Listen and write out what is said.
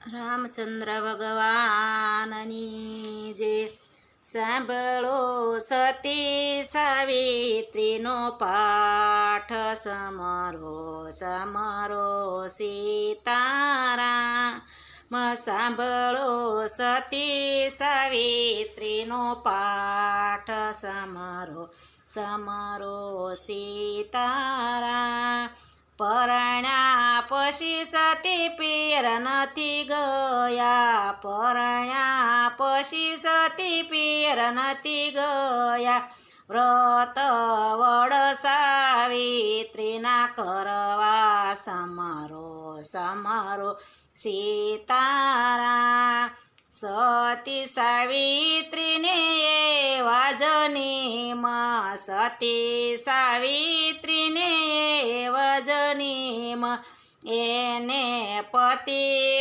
રામચંદ્ર ભગવાનની જે સાંભળો સતી સાવિત્રીનો પાઠ સમરો સમરો સીતારામ સાંભળો સતી સાવિત્રીનો પાઠ સમરો સમરો સીતારામ પરણ્યા પછી સતી પીર નથી ગયા પરણ્યા પછી સતી પીર નથી ગયા વ્રત વડ સાવિત્રીના કરવા સમરો સમરો સીતારામ સતી સાવિત્રીને એવા જનીમાં સતી સાવિત્રીને એવા જનીમાં એને પતિ